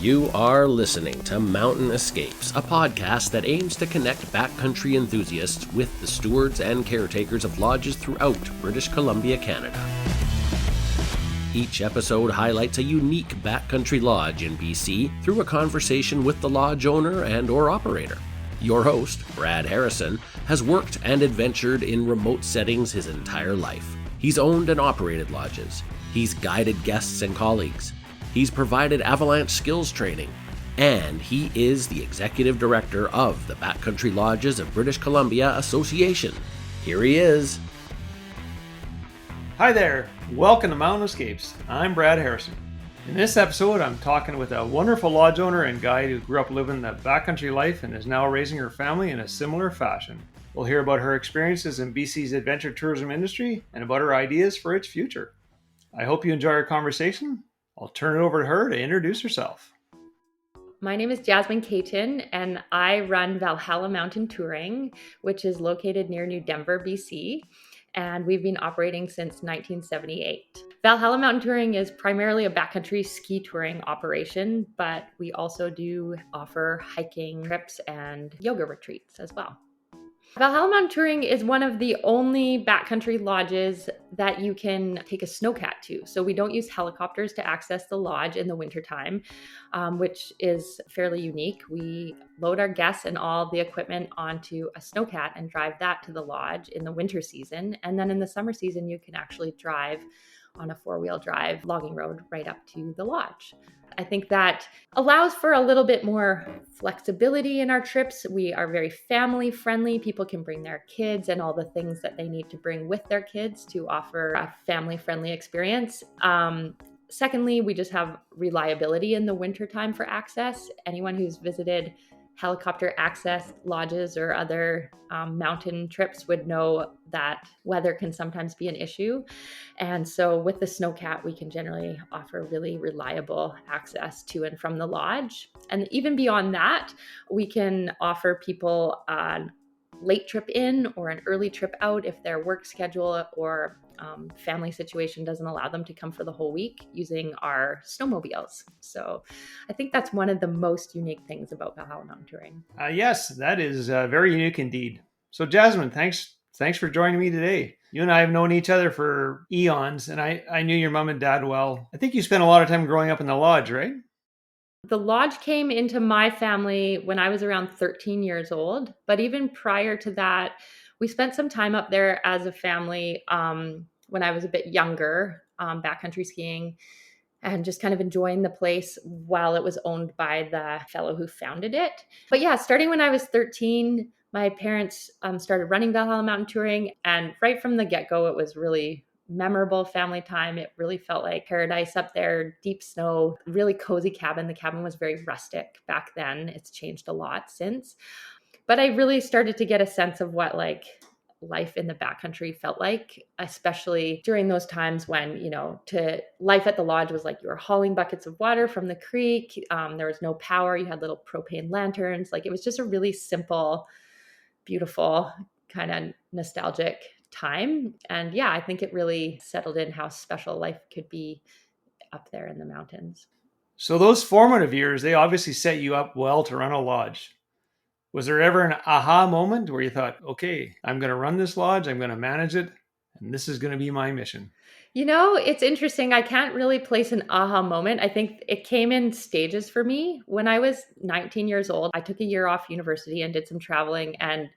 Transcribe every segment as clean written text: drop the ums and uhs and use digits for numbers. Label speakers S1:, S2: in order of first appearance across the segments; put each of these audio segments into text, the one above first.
S1: You are listening to Mountain Escapes, a podcast that aims to connect backcountry enthusiasts with the stewards and caretakers of lodges throughout British Columbia, Canada. Each episode highlights a unique backcountry lodge in BC through a conversation with the lodge owner and/or operator. Your host, Brad Harrison, has worked and adventured in remote settings his entire life. He's owned and operated lodges. He's guided guests and colleagues. He's provided avalanche skills training, and he is the executive director of the Backcountry Lodges of British Columbia Association. Here he is.
S2: Hi there, welcome to Mountain Escapes. I'm Brad Harrison. In this episode, I'm talking with a wonderful lodge owner and guide who grew up living the backcountry life and is now raising her family in a similar fashion. We'll hear about her experiences in BC's adventure tourism industry and about her ideas for its future. I hope you enjoy our conversation. I'll turn it over to her to introduce herself.
S3: My name is Jasmin Caton, and I run Valhalla Mountain Touring, which is located near New Denver, BC, and we've been operating since 1978. Valhalla Mountain Touring is primarily a backcountry ski touring operation, but we also do offer hiking trips and yoga retreats as well. Valhalla Mountain Touring is one of the only backcountry lodges that you can take a snowcat to. So we don't use helicopters to access the lodge in the wintertime, which is fairly unique. We load our guests and all the equipment onto a snowcat and drive that to the lodge in the winter season. And then in the summer season, you can actually drive on a four-wheel drive logging road right up to the lodge. I think that allows for a little bit more flexibility in our trips. We are very family friendly. People can bring their kids and all the things that they need to bring with their kids to offer a family friendly experience. Secondly, we just have reliability in the wintertime for access. Anyone who's visited helicopter access lodges or other mountain trips would know that weather can sometimes be an issue. And so with the snowcat, we can generally offer really reliable access to and from the lodge. And even beyond that, we can offer people a late trip in or an early trip out if their work schedule or family situation doesn't allow them to come for the whole week using our snowmobiles. So I think that's one of the most unique things about Valhalla Mountain Touring.
S2: Yes, that is very unique indeed. So Jasmine, thanks for joining me today. You and I have known each other for eons, and I knew your mom and dad well. I think you spent a lot of time growing up in the lodge, right?
S3: The lodge came into my family when I was around 13 years old, but even prior to that, we spent some time up there as a family when I was a bit younger, backcountry skiing and just kind of enjoying the place while it was owned by the fellow who founded it. But yeah, starting when I was 13, my parents started running Valhalla Mountain Touring. And right from the get-go, it was really memorable family time. It really felt like paradise up there, deep snow, really cozy cabin. The cabin was very rustic back then. It's changed a lot since. But I really started to get a sense of what life in the backcountry felt like, especially during those times when, life at the lodge was like you were hauling buckets of water from the creek. There was no power. You had little propane lanterns. It was just a really simple, beautiful, kind of nostalgic time. And yeah, I think it really settled in how special life could be up there in the mountains.
S2: So those formative years, they obviously set you up well to run a lodge. Was there ever an aha moment where you thought, okay, I'm going to run this lodge, I'm going to manage it, and this is going to be my mission?
S3: It's interesting. I can't really place an aha moment. I think it came in stages for me. When I was 19 years old, I took a year off university and did some traveling. And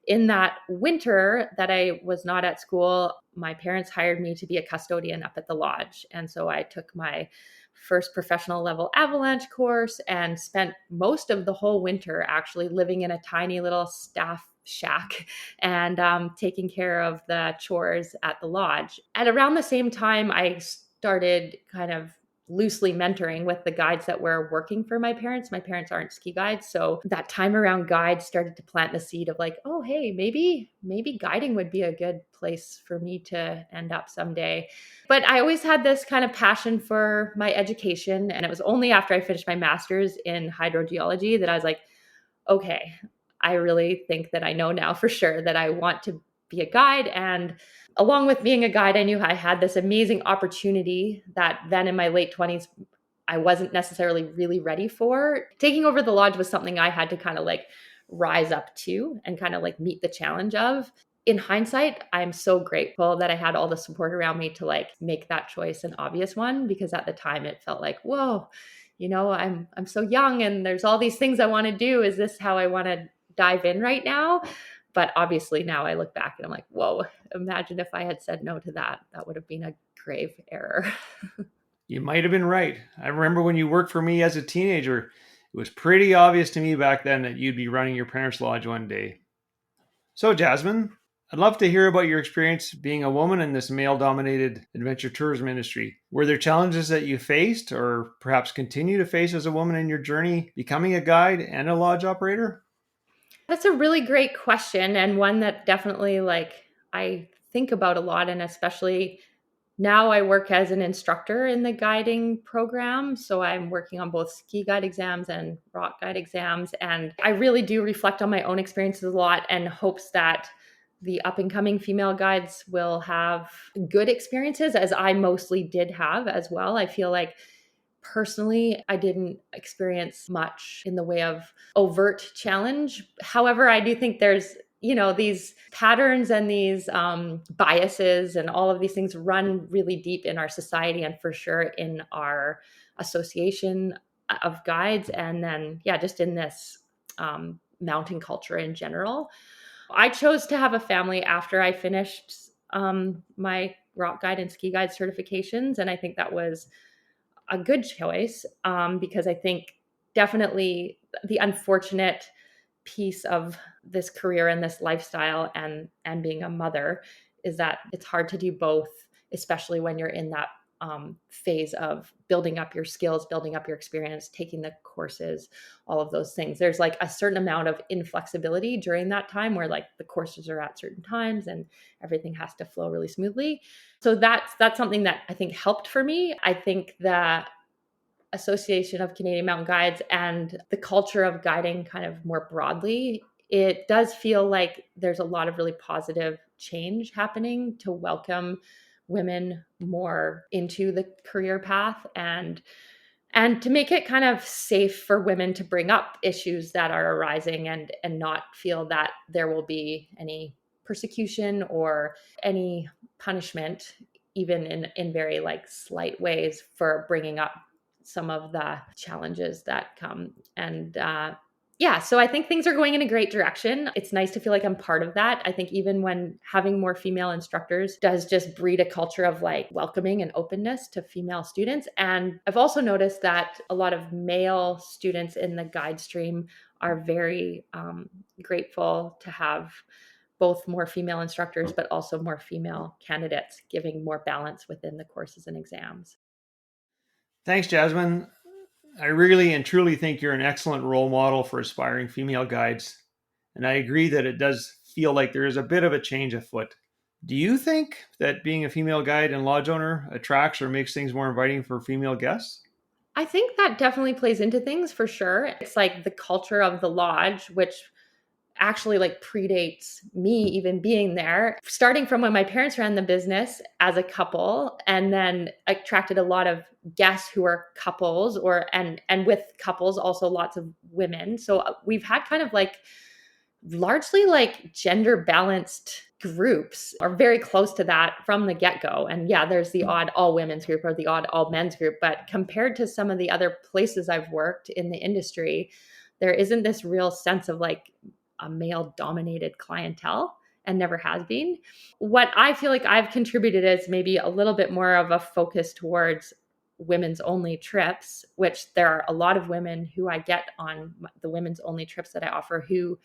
S3: in that winter that I was not at school, my parents hired me to be a custodian up at the lodge. And so I took my first professional level avalanche course and spent most of the whole winter actually living in a tiny little staff shack and taking care of the chores at the lodge. At around the same time, I started kind of loosely mentoring with the guides that were working for my parents. My parents aren't ski guides. So that time around guides started to plant the seed of oh, hey, maybe guiding would be a good place for me to end up someday. But I always had this kind of passion for my education. And it was only after I finished my master's in hydrogeology that I was like, okay, I really think that I know now for sure that I want to be a guide. And along with being a guide, I knew I had this amazing opportunity that then in my late 20s, I wasn't necessarily really ready for. Taking over the lodge was something I had to kind of like rise up to and kind of like meet the challenge of. In hindsight, I'm so grateful that I had all the support around me to like make that choice an obvious one, because at the time it felt like, whoa, I'm so young and there's all these things I want to do. Is this how I want to dive in right now? But obviously now I look back and I'm like, whoa, imagine if I had said no to that. That would have been a grave error.
S2: You might have been right. I remember when you worked for me as a teenager, it was pretty obvious to me back then that you'd be running your parents' lodge one day. So, Jasmine, I'd love to hear about your experience being a woman in this male-dominated adventure tourism industry. Were there challenges that you faced or perhaps continue to face as a woman in your journey becoming a guide and a lodge operator?
S3: That's a really great question, and one that definitely like I think about a lot, and especially now I work as an instructor in the guiding program. So I'm working on both ski guide exams and rock guide exams. And I really do reflect on my own experiences a lot and hopes that the up and coming female guides will have good experiences, as I mostly did have as well. I feel like personally, I didn't experience much in the way of overt challenge. However, I do think there's these patterns and these biases and all of these things run really deep in our society, and for sure in our association of guides, and then just in this mountain culture in general. I chose to have a family after I finished my rock guide and ski guide certifications, and I think that was a good choice, because I think definitely the unfortunate piece of this career and this lifestyle and being a mother is that it's hard to do both, especially when you're in that phase of building up your skills, building up your experience, taking the courses, all of those things. There's like a certain amount of inflexibility during that time where like the courses are at certain times and everything has to flow really smoothly. So that's something that I think helped for me. I think the Association of Canadian Mountain Guides and the culture of guiding kind of more broadly, it does feel like there's a lot of really positive change happening to welcome women more into the career path, and to make it kind of safe for women to bring up issues that are arising, and not feel that there will be any persecution or any punishment, even in very like slight ways, for bringing up some of the challenges that come. And so I think things are going in a great direction. It's nice to feel like I'm part of that. I think even when having more female instructors does just breed a culture of like welcoming and openness to female students. And I've also noticed that a lot of male students in the guide stream are very grateful to have both more female instructors, but also more female candidates, giving more balance within the courses and exams.
S2: Thanks, Jasmine. I really and truly think you're an excellent role model for aspiring female guides. And I agree that it does feel like there is a bit of a change afoot. Do you think that being a female guide and lodge owner attracts or makes things more inviting for female guests?
S3: I think that definitely plays into things for sure. It's like the culture of the lodge, which actually like predates me even being there, starting from when my parents ran the business as a couple, and then attracted a lot of guests who are couples, and with couples also lots of women. So we've had kind of like largely like gender balanced groups, or very close to that from the get-go. And there's the odd all women's group or the odd all men's group, but compared to some of the other places I've worked in the industry, there isn't this real sense of like a male dominated clientele, and never has been. What I feel like I've contributed is maybe a little bit more of a focus towards women's only trips, which there are a lot of women who I get on the women's only trips that I offer who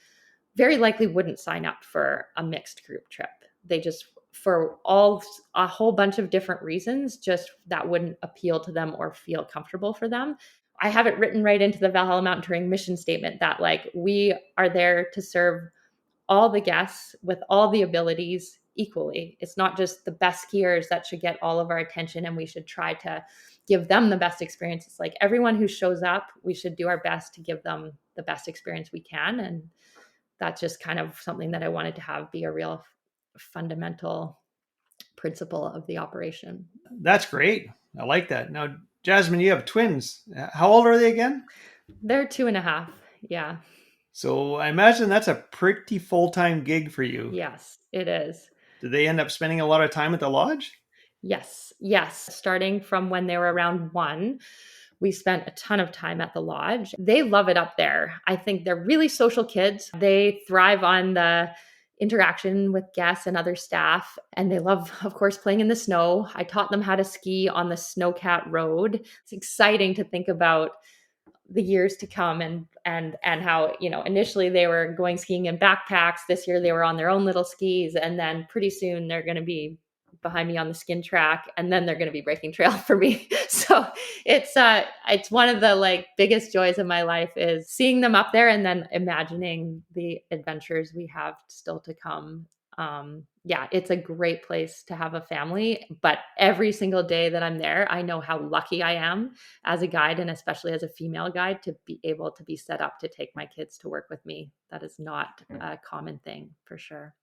S3: very likely wouldn't sign up for a mixed group trip. They just, for a whole bunch of different reasons, just that wouldn't appeal to them or feel comfortable for them. I have it written right into the Valhalla Mountain Touring mission statement that like we are there to serve all the guests with all the abilities equally. It's not just the best skiers that should get all of our attention and we should try to give them the best experience. It's like everyone who shows up, we should do our best to give them the best experience we can. And that's just kind of something that I wanted to have be a real fundamental principle of the operation.
S2: That's great. I like that. Now, Jasmine, you have twins. How old are they again?
S3: They're 2.5. Yeah.
S2: So I imagine that's a pretty full-time gig for you.
S3: Yes, it is.
S2: Do they end up spending a lot of time at the lodge?
S3: Yes. Yes. Starting from when they were around 1, we spent a ton of time at the lodge. They love it up there. I think they're really social kids. They thrive on the interaction with guests and other staff. And they love, of course, playing in the snow. I taught them how to ski on the Snowcat Road. It's exciting to think about the years to come and how, initially they were going skiing in backpacks. This year they were on their own little skis, and then pretty soon they're going to be behind me on the skin track, and then they're going to be breaking trail for me. So it's one of the biggest joys of my life is seeing them up there and then imagining the adventures we have still to come. Yeah, it's a great place to have a family, but every single day that I'm there, I know how lucky I am as a guide, and especially as a female guide, to be able to be set up to take my kids to work with me. That is not a common thing, for sure.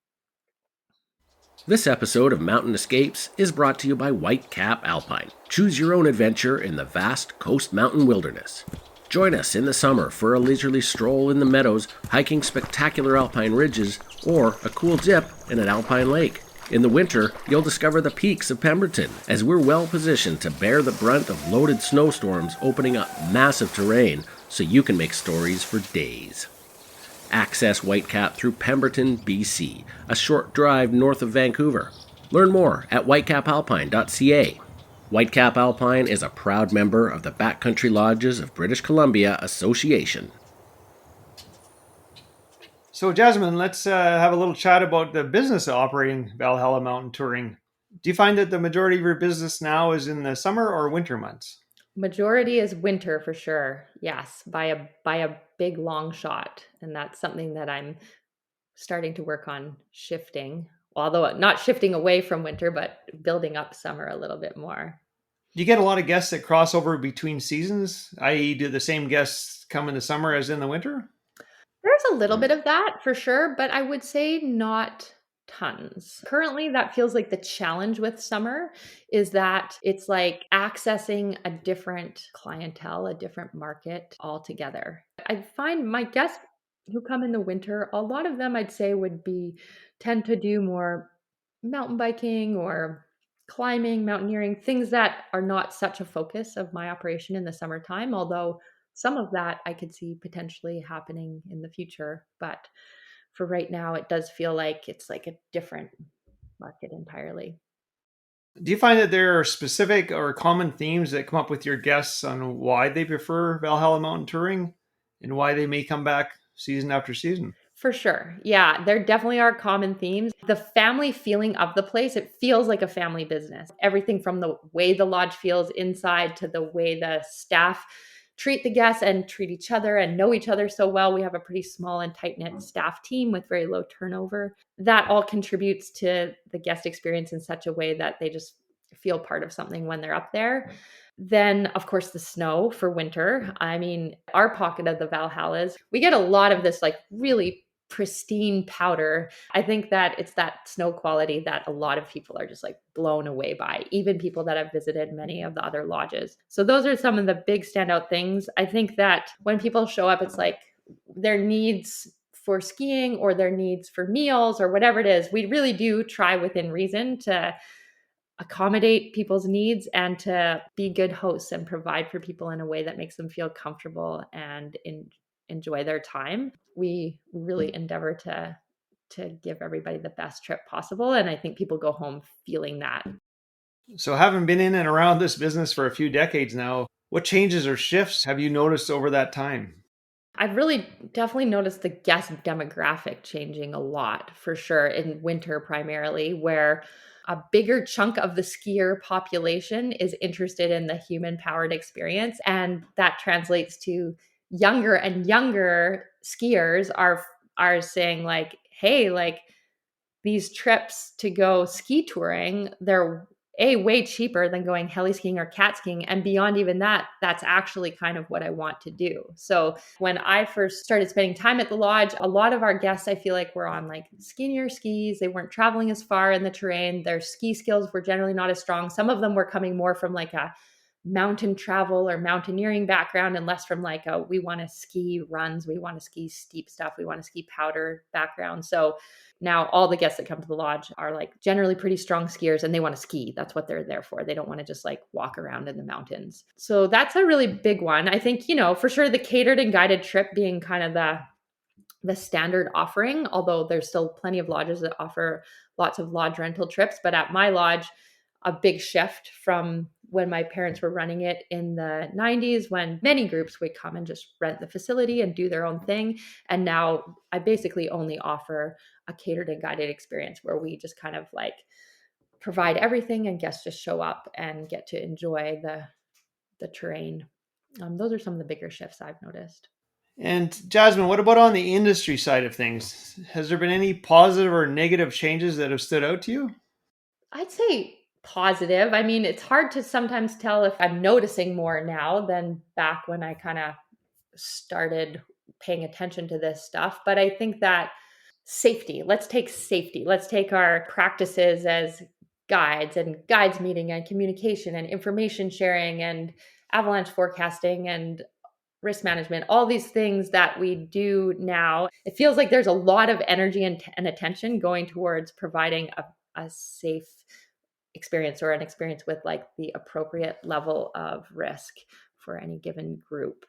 S1: This episode of Mountain Escapes is brought to you by Whitecap Alpine. Choose your own adventure in the vast Coast Mountain wilderness. Join us in the summer for a leisurely stroll in the meadows, hiking spectacular alpine ridges, or a cool dip in an alpine lake. In the winter, you'll discover the peaks of Pemberton, as we're well positioned to bear the brunt of loaded snowstorms opening up massive terrain so you can make stories for days. Access Whitecap through Pemberton, BC, a short drive north of Vancouver. Learn more at whitecapalpine.ca. Whitecap Alpine is a proud member of the Backcountry Lodges of British Columbia Association.
S2: So, Jasmine, let's have a little chat about the business of operating Valhalla Mountain Touring. Do you find that the majority of your business now is in the summer or winter months?
S3: Majority is winter for sure. Yes, by a big long shot, and that's something that I'm starting to work on shifting. Although not shifting away from winter, but building up summer a little bit more.
S2: Do you get a lot of guests that cross over between seasons? I.e., do the same guests come in the summer as in the winter?
S3: There's a little bit of that for sure, but I would say not tons. Currently, that feels like the challenge with summer is that it's like accessing a different clientele, a different market altogether. I find my guests who come in the winter, a lot of them I'd say tend to do more mountain biking or climbing, mountaineering, things that are not such a focus of my operation in the summertime, although some of that I could see potentially happening in the future. But for right now, it does feel like it's like a different market entirely.
S2: Do you find that there are specific or common themes that come up with your guests on why they prefer Valhalla Mountain Touring and why they may come back season after season?
S3: For sure. Yeah, there definitely are common themes. The family feeling of the place, it feels like a family business. Everything from the way the lodge feels inside to the way the staff treat the guests and treat each other and know each other so well. We have a pretty small and tight-knit staff team with very low turnover. That all contributes to the guest experience in such a way that they just feel part of something when they're up there. Then, of course, the snow for winter. I mean, our pocket of the Valhallas, we get a lot of this really pristine powder. I think that it's that snow quality that a lot of people are just blown away by, even people that have visited many of the other lodges. So those are some of the big standout things. I think that when people show up, it's like their needs for skiing or their needs for meals or whatever it is. We really do try within reason to accommodate people's needs and to be good hosts and provide for people in a way that makes them feel comfortable and enjoy their time. We really endeavor to give everybody the best trip possible, and I think people go home feeling that.
S2: So, having been in and around this business for a few decades now, what changes or shifts have you noticed over that time?
S3: I've really definitely noticed the guest demographic changing a lot, for sure, in winter primarily, where a bigger chunk of the skier population is interested in the human-powered experience. And that translates to younger and younger skiers are saying hey, these trips to go ski touring, they're way cheaper than going heli skiing or cat skiing. And beyond even that, that's actually kind of what I want to do. So when I first started spending time at the lodge, a lot of our guests, I feel like, were on like skinnier skis. They weren't traveling as far in the terrain. Their ski skills were generally not as strong. Some of them were coming more from like a mountain travel or mountaineering background and less from like a, we want to ski runs, we want to ski steep stuff, we want to ski powder background. So now all the guests that come to the lodge are like generally pretty strong skiers and they want to ski. That's what they're there for. They don't want to just like walk around in the mountains. So that's a really big one. I think, for sure the catered and guided trip being kind of the standard offering, although there's still plenty of lodges that offer lots of lodge rental trips. But at my lodge, a big shift from when my parents were running it in the 90s, when many groups would come and just rent the facility and do their own thing. And now I basically only offer a catered and guided experience where we just kind of like provide everything and guests just show up and get to enjoy the terrain. Those are some of the bigger shifts I've noticed.
S2: And Jasmine, what about on the industry side of things? Has there been any positive or negative changes that have stood out to you?
S3: I'd say positive. I mean, it's hard to sometimes tell if I'm noticing more now than back when I kind of started paying attention to this stuff. But I think that safety, let's take our practices as guides and guides meeting and communication and information sharing and avalanche forecasting and risk management, all these things that we do now. It feels like there's a lot of energy and attention going towards providing a safe experience or an experience with like the appropriate level of risk for any given group.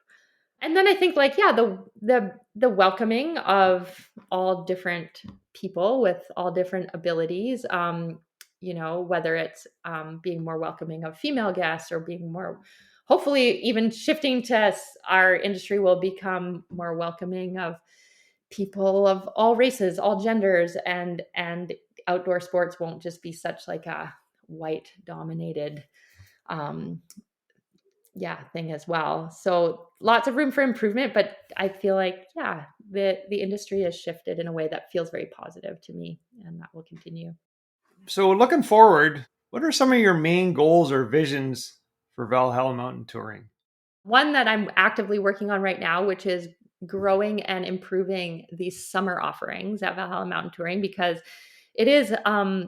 S3: And then I think like, yeah, the welcoming of all different people with all different abilities, whether it's being more welcoming of female guests or being more, hopefully even shifting to our industry will become more welcoming of people of all races, all genders, and outdoor sports won't just be such like a white dominated thing as well. So lots of room for improvement, but I feel like, yeah, the industry has shifted in a way that feels very positive to me, and that will continue.
S2: So looking forward, what are some of your main goals or visions for Valhalla Mountain Touring?
S3: One that I'm actively working on right now, which is growing and improving these summer offerings at Valhalla Mountain Touring, because it is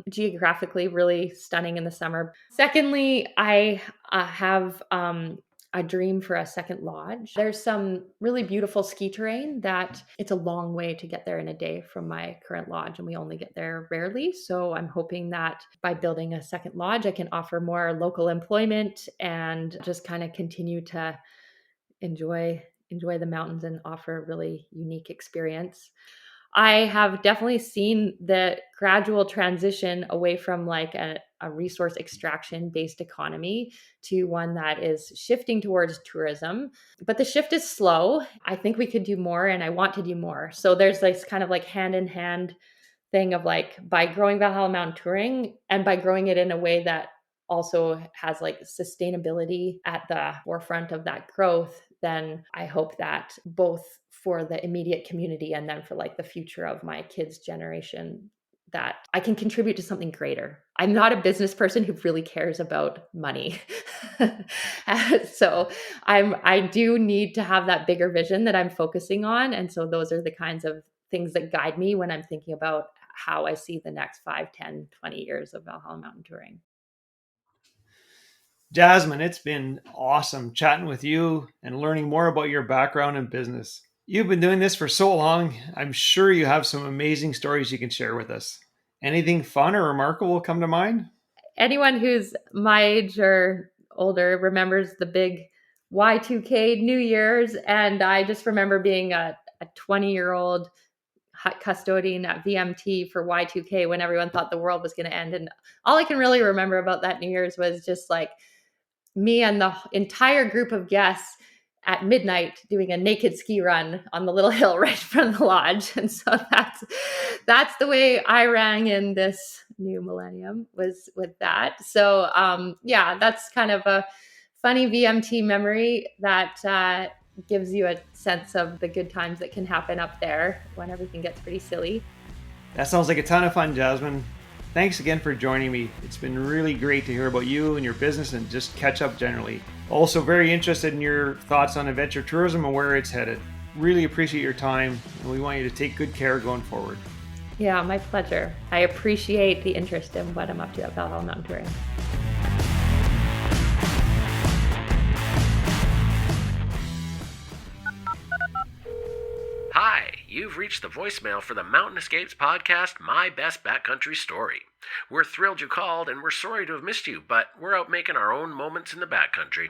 S3: geographically really stunning in the summer. Secondly, I have a dream for a second lodge. There's some really beautiful ski terrain that it's a long way to get there in a day from my current lodge, and we only get there rarely. So I'm hoping that by building a second lodge, I can offer more local employment and just kind of continue to enjoy the mountains and offer a really unique experience. I have definitely seen the gradual transition away from like a resource extraction based economy to one that is shifting towards tourism. But the shift is slow. I think we could do more and I want to do more. So there's this kind of like hand in hand thing of like, by growing Valhalla Mountain Touring and by growing it in a way that also has like sustainability at the forefront of that growth, then I hope that both for the immediate community and then for like the future of my kids' generation, that I can contribute to something greater. I'm not a business person who really cares about money. So I do need to have that bigger vision that I'm focusing on. And so those are the kinds of things that guide me when I'm thinking about how I see the next 5, 10, 20 years of Valhalla Mountain Touring.
S2: Jasmine, it's been awesome chatting with you and learning more about your background and business. You've been doing this for so long. I'm sure you have some amazing stories you can share with us. Anything fun or remarkable come to mind?
S3: Anyone who's my age or older remembers the big Y2K New Year's. And I just remember being a 20-year-old custodian at VMT for Y2K when everyone thought the world was going to end. And all I can really remember about that New Year's was just like me and the entire group of guests at midnight doing a naked ski run on the little hill right in front of the lodge. And so that's the way I rang in this new millennium, was with that. So that's kind of a funny VMT memory that gives you a sense of the good times that can happen up there when everything gets pretty silly.
S2: That sounds like a ton of fun, Jasmine. thanks again for joining me. It's been really great to hear about you and your business and just catch up generally. Also very interested in your thoughts on adventure tourism and where it's headed. Really appreciate your time, and we want you to take good care going forward.
S3: Yeah, my pleasure. I appreciate the interest in what I'm up to at Valhalla Mountain Touring.
S1: Hi, you've reached the voicemail for the Mountain Escapes podcast, My Best Backcountry Story. We're thrilled you called, and we're sorry to have missed you, but we're out making our own moments in the backcountry.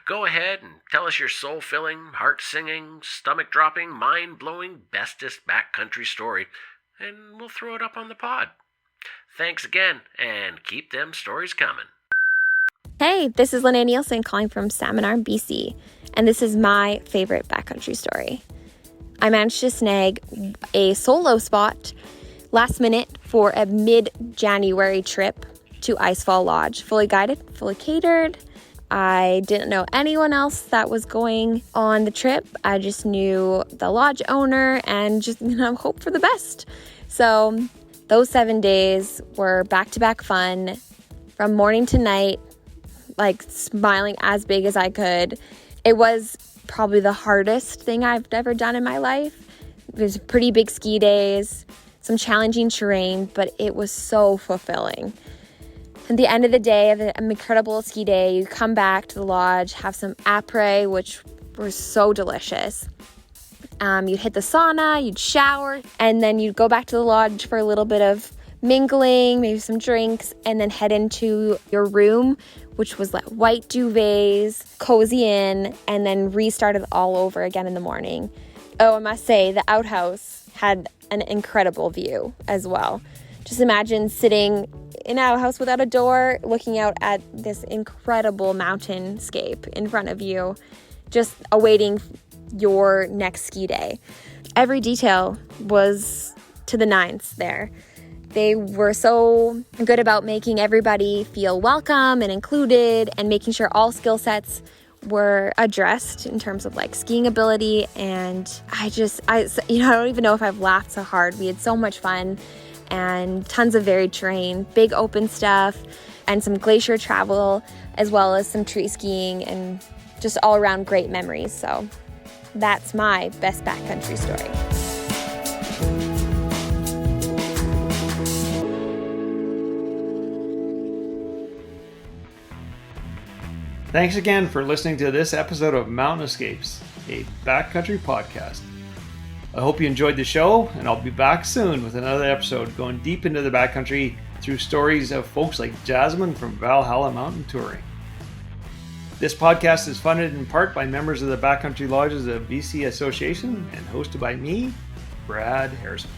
S1: Go ahead and tell us your soul-filling, heart-singing, stomach-dropping, mind-blowing, bestest backcountry story, and we'll throw it up on the pod. Thanks again, and keep them stories coming.
S4: Hey, this is Lynea Nielsen calling from Salmon Arm, BC, and this is my favorite backcountry story. I managed to snag a solo spot last minute for a mid-January trip to Icefall Lodge. Fully guided, fully catered. I didn't know anyone else that was going on the trip. I just knew the lodge owner and just, hope for the best. So those 7 days were back-to-back fun from morning to night, like smiling as big as I could. It was probably the hardest thing I've ever done in my life. It was pretty big ski days, some challenging terrain, but it was so fulfilling. At the end of the day, of an incredible ski day, you come back to the lodge, have some après, which was so delicious. You'd hit the sauna, you'd shower, and then you'd go back to the lodge for a little bit of mingling, maybe some drinks, and then head into your room, which was like white duvets, cozy in, and then restart it all over again in the morning. Oh, I must say, the outhouse had an incredible view as well. Just imagine sitting in an outhouse without a door, looking out at this incredible mountainscape in front of you, just awaiting your next ski day. Every detail was to the nines there. They were so good about making everybody feel welcome and included and making sure all skill sets were addressed in terms of like skiing ability. And I don't even know if I've laughed so hard. We had so much fun and tons of varied terrain, big open stuff, and some glacier travel, as well as some tree skiing and just all around great memories. So that's my best backcountry story.
S2: Thanks again for listening to this episode of Mountain Escapes, a backcountry podcast. I hope you enjoyed the show, and I'll be back soon with another episode going deep into the backcountry through stories of folks like Jasmine from Valhalla Mountain Touring. This podcast is funded in part by members of the Backcountry Lodges of BC Association and hosted by me, Brad Harrison.